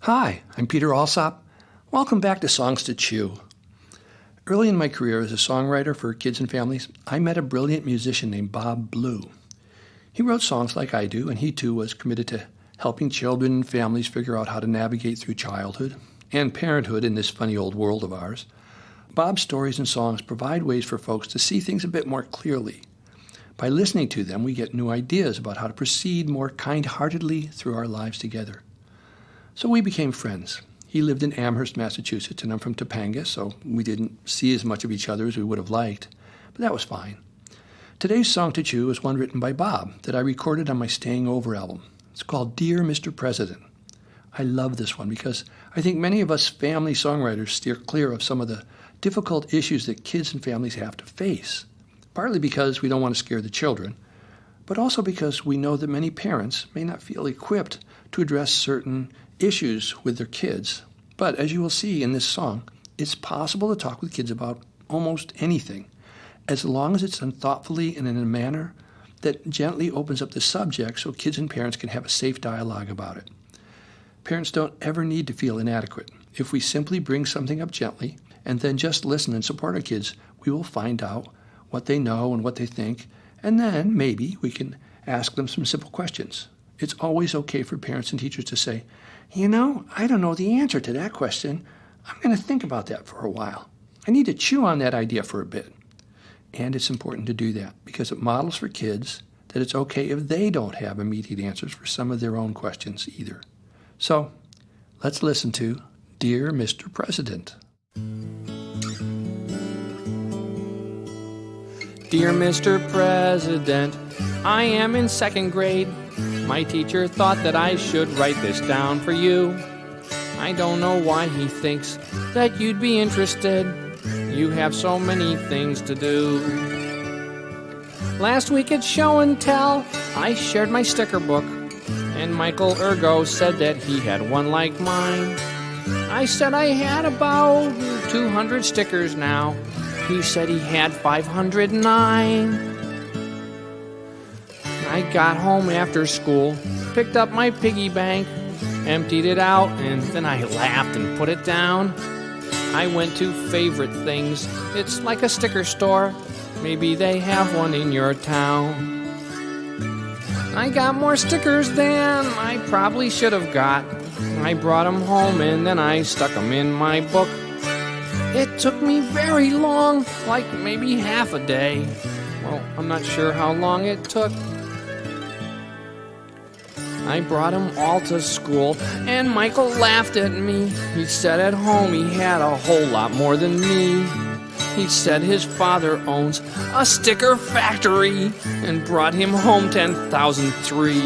Hi, I'm Peter Alsop. Welcome back to Songs to Chew. Early in my career as a songwriter for kids and families, I met a brilliant musician named Bob Blue. He wrote songs like I do, and he too was committed to helping children and families figure out how to navigate through childhood and parenthood in this funny old world of ours. Bob's stories and songs provide ways for folks to see things a bit more clearly. By listening to them, we get new ideas about how to proceed more kind-heartedly through our lives together. So we became friends. He lived in Amherst, Massachusetts, and I'm from Topanga, so we didn't see as much of each other as we would have liked, but that was fine. Today's Song to Chew is one written by Bob that I recorded on my Staying Over album. It's called Dear Mr. President. I love this one because I think many of us family songwriters steer clear of some of the difficult issues that kids and families have to face, partly because we don't want to scare the children, but also because we know that many parents may not feel equipped to address certain issues with their kids. But as you will see in this song, it's possible to talk with kids about almost anything, as long as it's done thoughtfully and in a manner that gently opens up the subject so kids and parents can have a safe dialogue about it. Parents don't ever need to feel inadequate. If we simply bring something up gently and then just listen and support our kids, we will find out what they know and what they think, and then maybe we can ask them some simple questions. It's always okay for parents and teachers to say, I don't know the answer to that question. I'm going to think about that for a while. I need to chew on that idea for a bit. And it's important to do that because it models for kids that it's okay if they don't have immediate answers for some of their own questions either. So let's listen to Dear Mr. President. Dear Mr. President, I am in second grade. My teacher thought that I should write this down for you. I don't know why he thinks that you'd be interested. You have so many things to do. Last week at Show and Tell, I shared my sticker book, and Michael Ergo said that he had one like mine. I said I had about 200 stickers now. He said he had 509. I got home after school, picked up my piggy bank, emptied it out, and then I laughed and put it down. I went to Favorite Things. It's like a sticker store. Maybe they have one in your town. I got more stickers than I probably should have got. I brought them home and then I stuck them in my book. It took me very long, like maybe half a day. Well, I'm not sure how long it took. I brought them all to school, and Michael laughed at me. He said at home he had a whole lot more than me. He said his father owns a sticker factory and brought him home 10,003.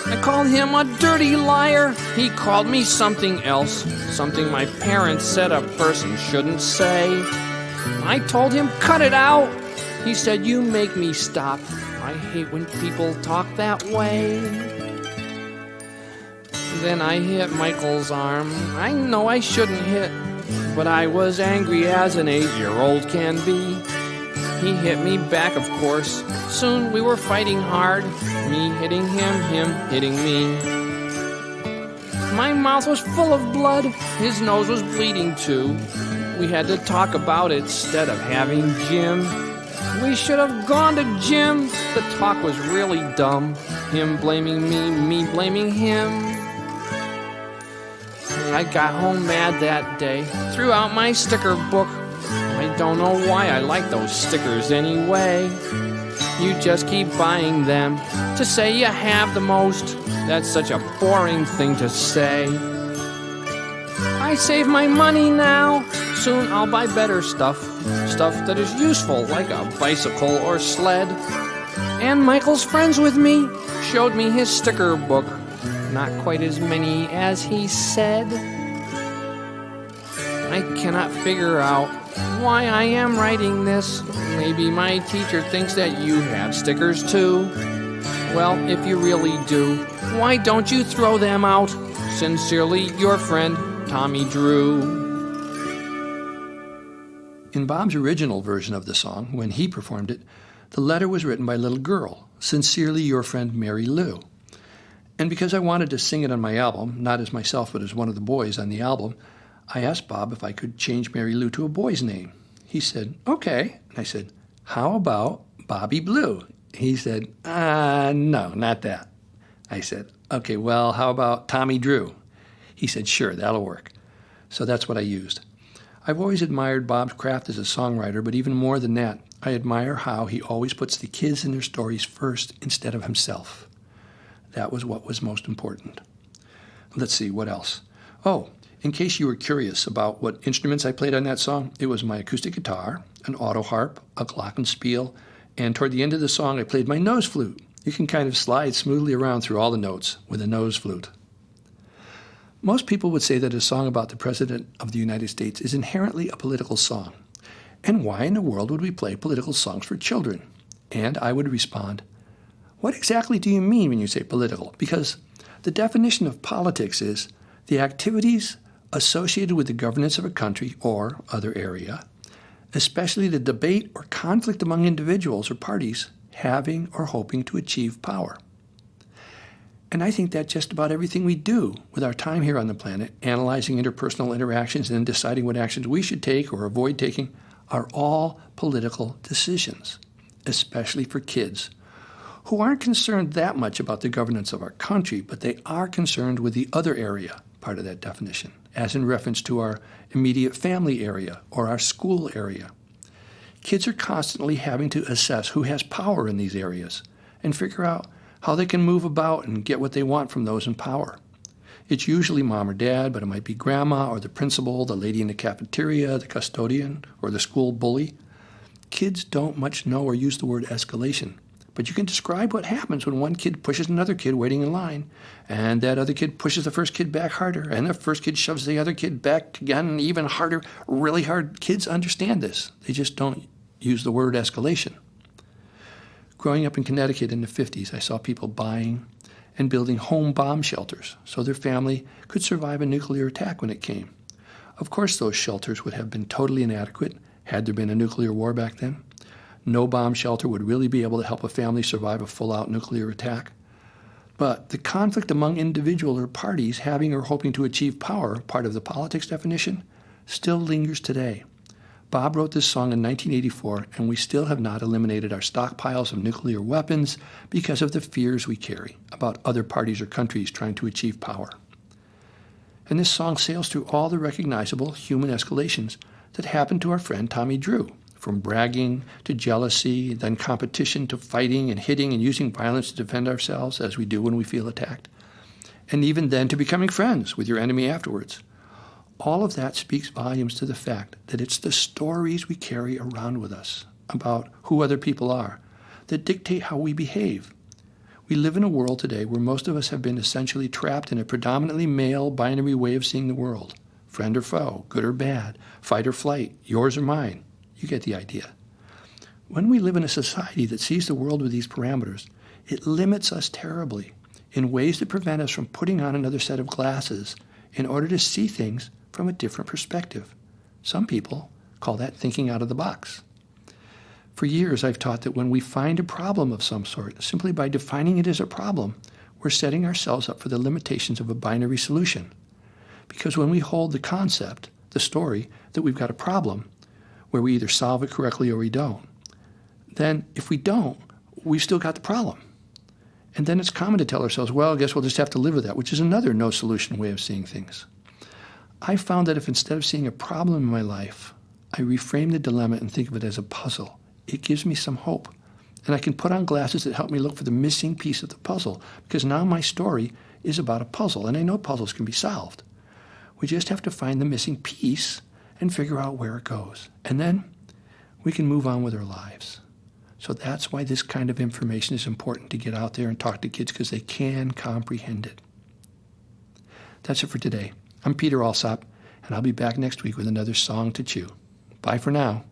I called him a dirty liar. He called me something else, something my parents said a person shouldn't say. I told him, cut it out. He said, you make me stop. I hate when people talk that way. Then I hit Michael's arm. I know I shouldn't hit, but I was angry as an 8-year-old can be. He hit me back, of course. Soon we were fighting hard. Me hitting him hitting me. My mouth was full of blood. His nose was bleeding too. We had to talk about it instead of having gym. We should have gone to gym. The talk was really dumb. Him blaming me blaming him. I got home mad that day, threw out my sticker book. I don't know why I like those stickers anyway. You just keep buying them to say you have the most. That's such a boring thing to say. I save my money now. Soon I'll buy better stuff. Stuff that is useful, like a bicycle or sled. And Michael's friends with me showed me his sticker book. Not quite as many as he said. I cannot figure out why I am writing this. Maybe my teacher thinks that you have stickers too. Well, if you really do, why don't you throw them out? Sincerely, your friend, Tommy Drew. In Bob's original version of the song, when he performed it, the letter was written by a little girl, Sincerely your friend Mary Lou. And because I wanted to sing it on my album, not as myself but as one of the boys on the album, I asked Bob if I could change Mary Lou to a boy's name. He said, okay. And I said, how about Bobby Blue? He said, no, not that. I said, okay, well, how about Tommy Drew? He said, sure, that'll work. So that's what I used. I've always admired Bob's craft as a songwriter, but even more than that, I admire how he always puts the kids in their stories first instead of himself. That was what was most important. Let's see, what else? Oh, in case you were curious about what instruments I played on that song, it was my acoustic guitar, an auto harp, a glockenspiel, and toward the end of the song I played my nose flute. You can kind of slide smoothly around through all the notes with a nose flute. Most people would say that a song about the President of the United States is inherently a political song. And why in the world would we play political songs for children? And I would respond, what exactly do you mean when you say political? Because the definition of politics is the activities associated with the governance of a country or other area, especially the debate or conflict among individuals or parties having or hoping to achieve power. And I think that just about everything we do with our time here on the planet, analyzing interpersonal interactions and deciding what actions we should take or avoid taking, are all political decisions, especially for kids, who aren't concerned that much about the governance of our country, but they are concerned with the other area, part of that definition, as in reference to our immediate family area or our school area. Kids are constantly having to assess who has power in these areas and figure out how they can move about and get what they want from those in power. It's usually mom or dad, but it might be grandma or the principal, the lady in the cafeteria, the custodian, or the school bully. Kids don't much know or use the word escalation, but you can describe what happens when one kid pushes another kid waiting in line, and that other kid pushes the first kid back harder, and the first kid shoves the other kid back again even harder, really hard. Kids understand this. They just don't use the word escalation. Growing up in Connecticut in the 50s, I saw people buying and building home bomb shelters so their family could survive a nuclear attack when it came. Of course, those shelters would have been totally inadequate had there been a nuclear war back then. No bomb shelter would really be able to help a family survive a full-out nuclear attack. But the conflict among individual or parties having or hoping to achieve power, part of the politics definition, still lingers today. Bob wrote this song in 1984, and we still have not eliminated our stockpiles of nuclear weapons because of the fears we carry about other parties or countries trying to achieve power. And this song sails through all the recognizable human escalations that happened to our friend Tommy Drew, from bragging to jealousy, then competition to fighting and hitting and using violence to defend ourselves as we do when we feel attacked, and even then to becoming friends with your enemy afterwards. All of that speaks volumes to the fact that it's the stories we carry around with us about who other people are that dictate how we behave. We live in a world today where most of us have been essentially trapped in a predominantly male binary way of seeing the world. Friend or foe, good or bad, fight or flight, yours or mine. You get the idea. When we live in a society that sees the world with these parameters, it limits us terribly in ways that prevent us from putting on another set of glasses in order to see things from a different perspective. Some people call that thinking out of the box. For years, I've taught that when we find a problem of some sort, simply by defining it as a problem, we're setting ourselves up for the limitations of a binary solution. Because when we hold the concept, the story, that we've got a problem, where we either solve it correctly or we don't, then if we don't, we've still got the problem. And then it's common to tell ourselves, well, I guess we'll just have to live with that, which is another no-solution way of seeing things. I found that if instead of seeing a problem in my life, I reframe the dilemma and think of it as a puzzle, it gives me some hope. And I can put on glasses that help me look for the missing piece of the puzzle, because now my story is about a puzzle, and I know puzzles can be solved. We just have to find the missing piece and figure out where it goes. And then we can move on with our lives. So that's why this kind of information is important to get out there and talk to kids, because they can comprehend it. That's it for today. I'm Peter Alsop, and I'll be back next week with another Song to Chew. Bye for now.